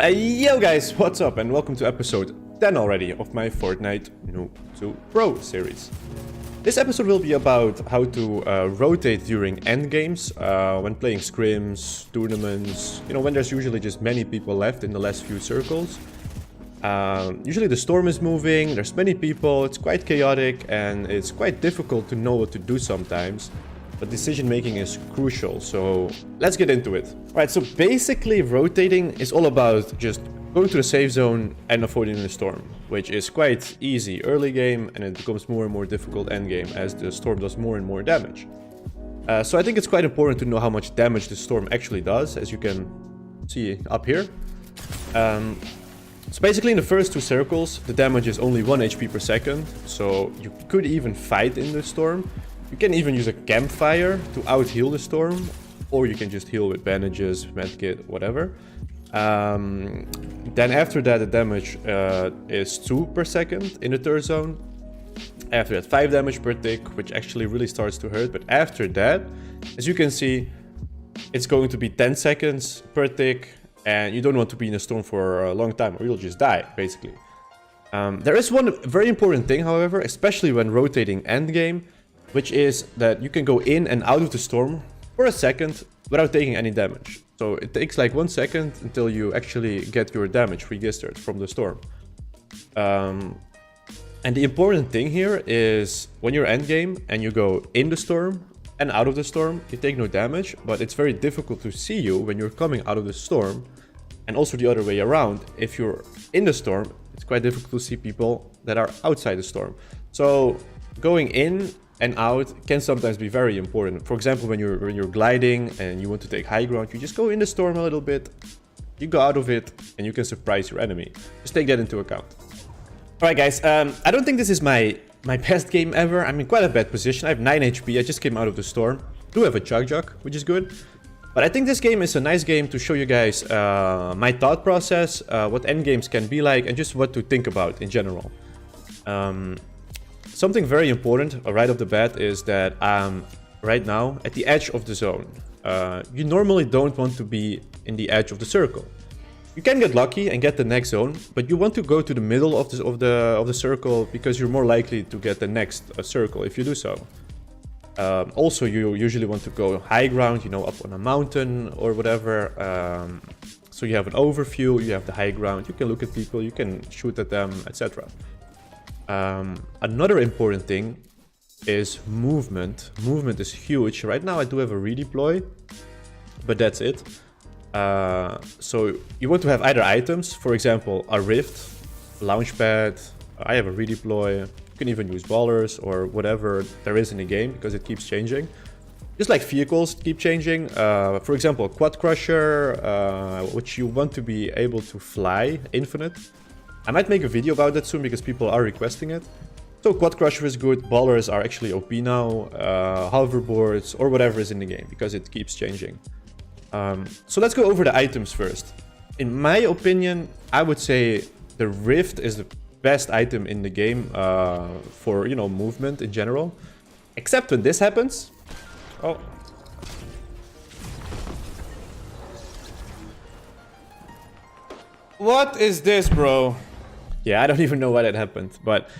Yo guys, what's up and welcome to episode 10 already of my Fortnite Noob to Pro series. This episode will be about how to rotate during endgames, when playing scrims, tournaments, when there's usually just many people left in the last few circles. Usually the storm is moving, there's many people, it's quite chaotic and it's quite difficult to know what to do sometimes. But decision making is crucial, so let's get into it. Alright, so basically rotating is all about just going to the safe zone and avoiding the storm, which is quite easy early game and it becomes more and more difficult end game as the storm does more and more damage. So I think it's quite important to know how much damage the storm actually does, as you can see up here. So basically in the first two circles, the damage is only 1 HP per second, so you could even fight in the storm. You can even use a campfire to out-heal the storm, or you can just heal with bandages, medkit, whatever. Then after that, the damage is 2 per second in the third zone. After that, 5 damage per tick, which actually really starts to hurt. But after that, as you can see, it's going to be 10 seconds per tick, and you don't want to be in a storm for a long time, or you'll just die, basically. There is one very important thing, however, especially when rotating endgame, which is that you can go in and out of the storm for a second without taking any damage. So it takes like 1 second until you actually get your damage registered from the storm. And the important thing here is when you're endgame and you go in the storm and out of the storm, you take no damage, but it's very difficult to see you when you're coming out of the storm. And also the other way around, if you're in the storm, it's quite difficult to see people that are outside the storm. So going in and out can sometimes be very important. For example, when you're gliding and you want to take high ground, you just go in the storm a little bit, you go out of it, and you can surprise your enemy. Just take that into account. Alright guys, I don't think this is my best game ever. I'm in quite a bad position. I have 9 HP, I just came out of the storm. I do have a chug, which is good. But I think this game is a nice game to show you guys my thought process, what endgames can be like, and just what to think about in general. Something very important right off the bat is that I'm right now at the edge of the zone. You normally don't want to be in the edge of the circle. You can get lucky and get the next zone, but you want to go to the middle of the circle because you're more likely to get the next circle if you do so. Also, you usually want to go high ground, up on a mountain or whatever. So you have an overview, you have the high ground, you can look at people, you can shoot at them, etc. Another important thing is movement. Movement is huge. Right now I do have a redeploy, but that's it. So you want to have either items, for example, a rift, a launchpad. I have a redeploy. You can even use ballers or whatever there is in the game because it keeps changing. Just like vehicles keep changing. For example, quad crusher, which you want to be able to fly infinite. I might make a video about that soon because people are requesting it. So Quad Crusher is good, ballers are actually OP now, hoverboards or whatever is in the game because it keeps changing. So let's go over the items first. In my opinion, I would say the Rift is the best item in the game for, movement in general. Except when this happens. Oh. What is this, bro? Yeah, I don't even know why that happened, but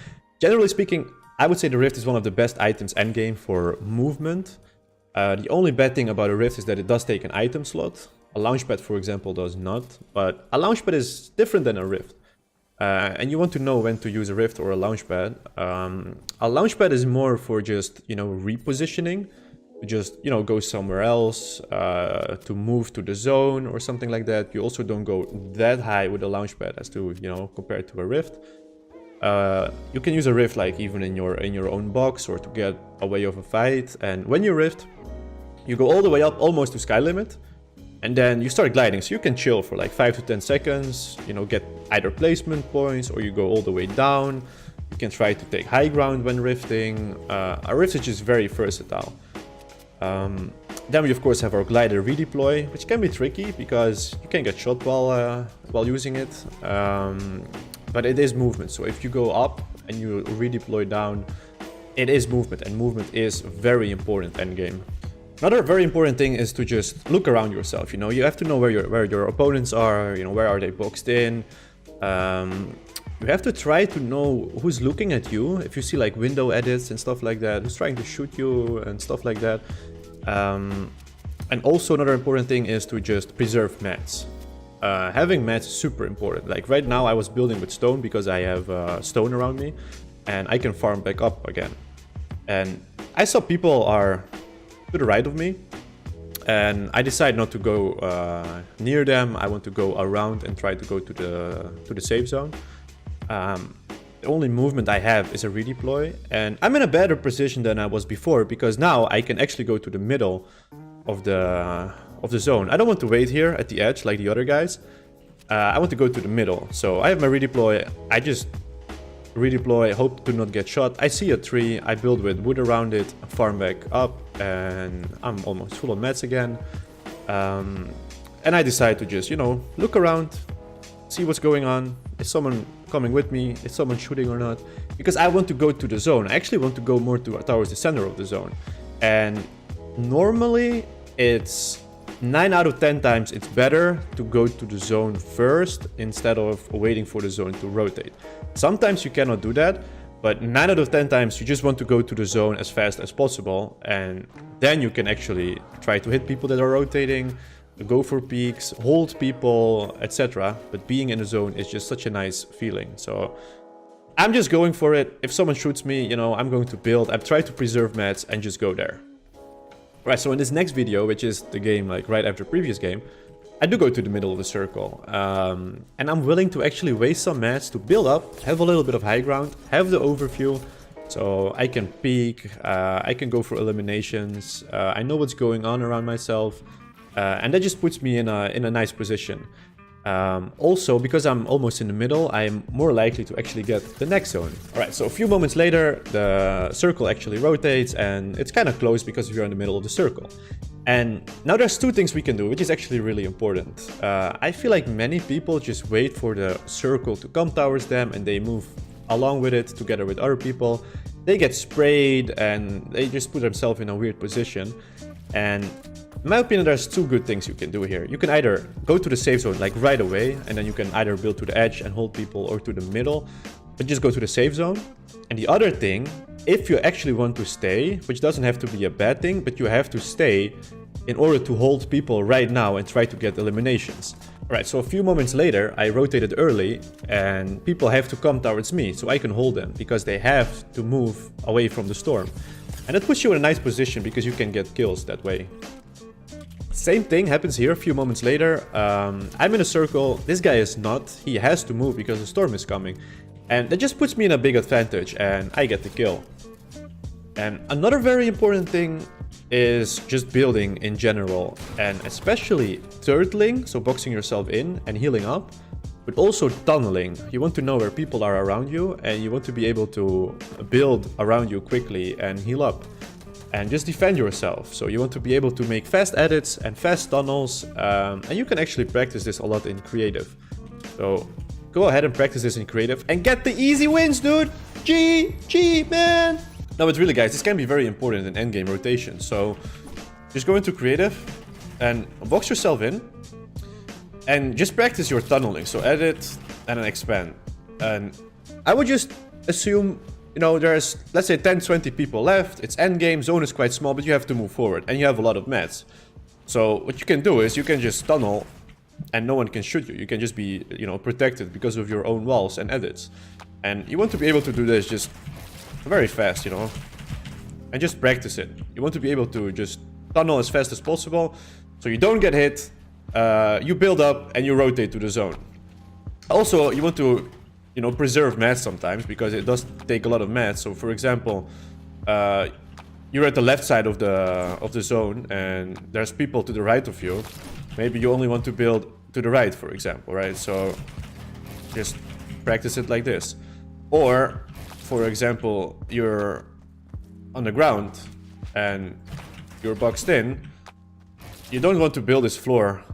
generally speaking, I would say the Rift is one of the best items endgame for movement. The only bad thing about a Rift is that it does take an item slot. A launchpad, for example, does not, but a launchpad is different than a Rift. And you want to know when to use a Rift or a launchpad. A launchpad is more for just, repositioning. Just go somewhere else, to move to the zone or something like that. You also don't go that high with a launchpad as to compared to a rift. You can use a rift like even in your own box or to get away of a fight. And when you rift, you go all the way up almost to sky limit, and then you start gliding. So you can chill for like 5 to 10 seconds. Get either placement points or you go all the way down. You can try to take high ground when rifting. A rift is just very versatile. Then we of course have our glider redeploy, which can be tricky because you can get shot while using it, but it is movement. So if you go up and you redeploy down, it is movement, and movement is very important endgame. Another very important thing is to just look around yourself. You know, you have to know where your opponents are. You know, where are they boxed in. You have to try to know who's looking at you. If you see like window edits and stuff like that, who's trying to shoot you and stuff like that. And also another important thing is to just preserve mats. Having mats is super important. Like right now I was building with stone because I have stone around me and I can farm back up again. And I saw people are to the right of me and I decided not to go near them. I want to go around and try to go to the safe zone. The only movement I have is a redeploy and I'm in a better position than I was before because now I can actually go to the middle of the zone. I don't want to wait here at the edge like the other guys. I want to go to the middle. So I have my redeploy. I just redeploy, hope to not get shot. I see a tree, I build with wood around it, farm back up, and I'm almost full of mats again. And I decide to just, you know, look around, see what's going on. Is someone coming with me? Is someone shooting or not? Because I want to go to the zone. I actually want to go more towards the center of the zone. And normally it's 9 out of 10 times it's better to go to the zone first instead of waiting for the zone to rotate. Sometimes you cannot do that, but 9 out of 10 times you just want to go to the zone as fast as possible and then you can actually try to hit people that are rotating, go for peaks, hold people, etc. But being in the zone is just such a nice feeling. So I'm just going for it. If someone shoots me, you know, I'm going to build. I've tried to preserve mats and just go there. Right, so in this next video, which is the game like right after the previous game, I do go to the middle of the circle. And I'm willing to actually waste some mats to build up, have a little bit of high ground, have the overview. So I can peek, I can go for eliminations, I know what's going on around myself. And that just puts me in a nice position. Also, because I'm almost in the middle, I'm more likely to actually get the next zone. Alright, so a few moments later, the circle actually rotates and it's kind of close because we're in the middle of the circle. And now there's two things we can do, which is actually really important. I feel like many people just wait for the circle to come towards them and they move along with it together with other people. They get sprayed and they just put themselves in a weird position. And in my opinion, there's two good things you can do here. You can either go to the safe zone like right away, and then you can either build to the edge and hold people, or to the middle, but just go to the safe zone. And the other thing, if you actually want to stay, which doesn't have to be a bad thing, but you have to stay in order to hold people right now and try to get eliminations. Alright, so a few moments later, I rotated early, and people have to come towards me, so I can hold them, because they have to move away from the storm. And it puts you in a nice position, because you can get kills that way. Same thing happens here a few moments later. I'm in a circle, this guy is not, he has to move because the storm is coming. And that just puts me in a big advantage and I get the kill. And another very important thing is just building in general, and especially turtling, so boxing yourself in and healing up, but also tunneling. You want to know where people are around you and you want to be able to build around you quickly and heal up. And just defend yourself. So you want to be able to make fast edits and fast tunnels. And you can actually practice this a lot in creative. So go ahead and practice this in creative and get the easy wins, dude. G, man. Now, but really, guys, this can be very important in endgame rotation. So just go into creative and box yourself in and just practice your tunneling. So edit and then expand. And I would just assume, you know, there's, let's say, 10-20 people left. It's endgame, zone is quite small, but you have to move forward and you have a lot of mats. So what you can do is you can just tunnel and no one can shoot you. You can just be, you know, protected because of your own walls and edits. And you want to be able to do this just very fast, you know, and just practice it. You want to be able to just tunnel as fast as possible so you don't get hit, you build up and you rotate to the zone. Also, you want to, you know, preserve mats sometimes because it does take a lot of mats. So for example, you're at the left side of the zone and there's people to the right of you. Maybe you only want to build to the right, for example, right? So just practice it like this. Or, for example, you're on the ground and you're boxed in. You don't want to build this floor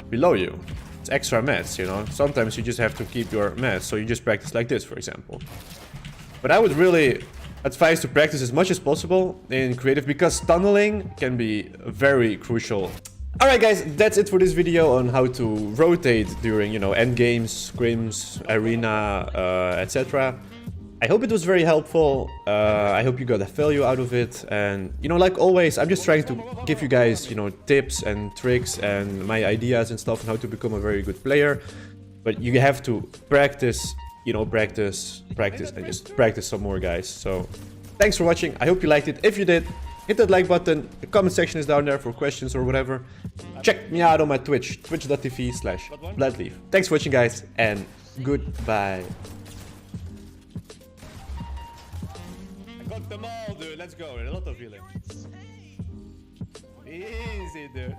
below you. It's extra mats, you know. Sometimes you just have to keep your mats, so you just practice like this, for example. But I would really advise to practice as much as possible in creative because tunneling can be very crucial. Alright guys, that's it for this video on how to rotate during, you know, endgames, scrims, arena, etc. I hope it was very helpful. I hope you got a value out of it. And, you know, like always, I'm just trying to give you guys, you know, tips and tricks and my ideas and stuff on how to become a very good player. But you have to practice, you know, practice, and just practice some more, guys. So, thanks for watching. I hope you liked it. If you did, hit that like button. The comment section is down there for questions or whatever. Check me out on my Twitch, twitch.tv/BladLeaf. Thanks for watching, guys, and goodbye. Got them all, dude. Let's go. A lot of healing. Easy, dude.